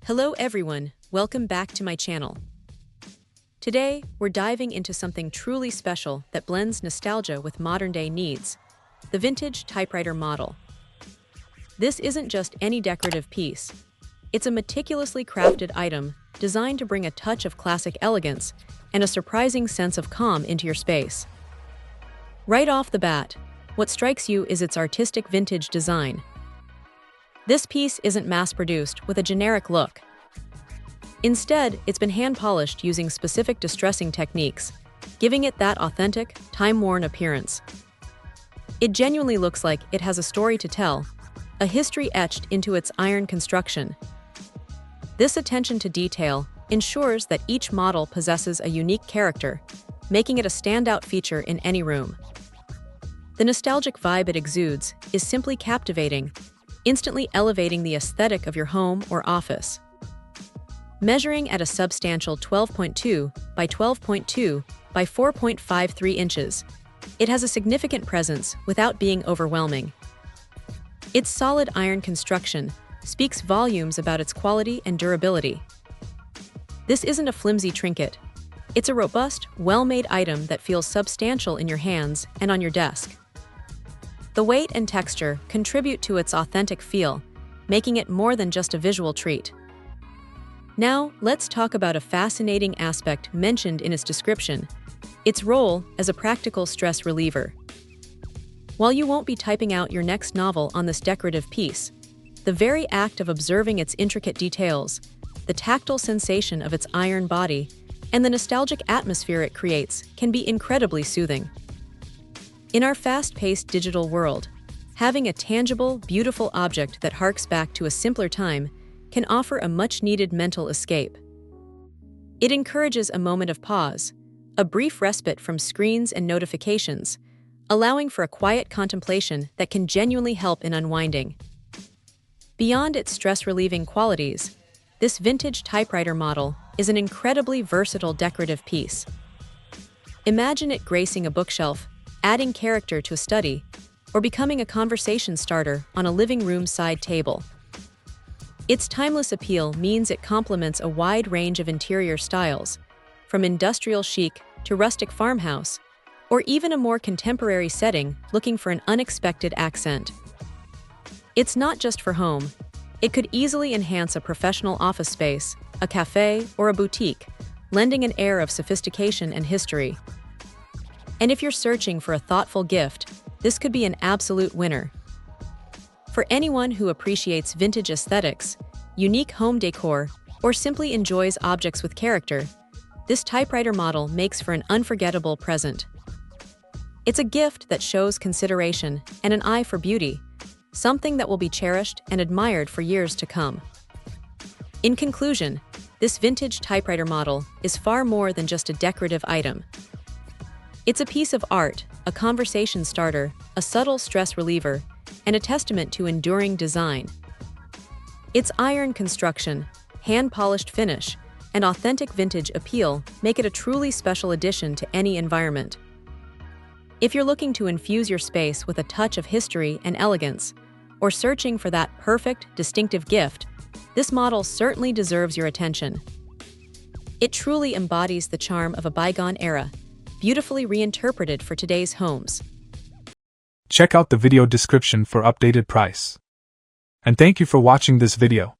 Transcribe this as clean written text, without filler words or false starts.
Hello everyone, welcome back to my channel. Today, we're diving into something truly special that blends nostalgia with modern-day needs, the vintage typewriter model. This isn't just any decorative piece. It's a meticulously crafted item designed to bring a touch of classic elegance and a surprising sense of calm into your space. Right off the bat, what strikes you is its artistic vintage design. This piece isn't mass-produced with a generic look. Instead, it's been hand-polished using specific distressing techniques, giving it that authentic, time-worn appearance. It genuinely looks like it has a story to tell, a history etched into its iron construction. This attention to detail ensures that each model possesses a unique character, making it a standout feature in any room. The nostalgic vibe it exudes is simply captivating, instantly elevating the aesthetic of your home or office. Measuring at a substantial 12.2 by 12.2 by 4.53 inches, it has a significant presence without being overwhelming. Its solid iron construction speaks volumes about its quality and durability. This isn't a flimsy trinket. It's a robust, well-made item that feels substantial in your hands and on your desk. The weight and texture contribute to its authentic feel, making it more than just a visual treat. Now, let's talk about a fascinating aspect mentioned in its description: its role as a practical stress reliever. While you won't be typing out your next novel on this decorative piece, the very act of observing its intricate details, the tactile sensation of its iron body, and the nostalgic atmosphere it creates can be incredibly soothing. In our fast-paced digital world, having a tangible, beautiful object that harks back to a simpler time can offer a much-needed mental escape. It encourages a moment of pause, a brief respite from screens and notifications, allowing for a quiet contemplation that can genuinely help in unwinding. Beyond its stress-relieving qualities, this vintage typewriter model is an incredibly versatile decorative piece. Imagine it gracing a bookshelf, adding character to a study, or becoming a conversation starter on a living room side table. Its timeless appeal means it complements a wide range of interior styles, from industrial chic to rustic farmhouse, or even a more contemporary setting looking for an unexpected accent. It's not just for home. It could easily enhance a professional office space, a cafe, or a boutique, lending an air of sophistication and history. And if you're searching for a thoughtful gift, this could be an absolute winner. For anyone who appreciates vintage aesthetics, unique home decor, or simply enjoys objects with character, this typewriter model makes for an unforgettable present. It's a gift that shows consideration and an eye for beauty, something that will be cherished and admired for years to come. In conclusion, this vintage typewriter model is far more than just a decorative item. It's a piece of art, a conversation starter, a subtle stress reliever, and a testament to enduring design. Its iron construction, hand-polished finish, and authentic vintage appeal make it a truly special addition to any environment. If you're looking to infuse your space with a touch of history and elegance, or searching for that perfect, distinctive gift, this model certainly deserves your attention. It truly embodies the charm of a bygone era, beautifully reinterpreted for today's homes. Check out the video description for updated price. And thank you for watching this video.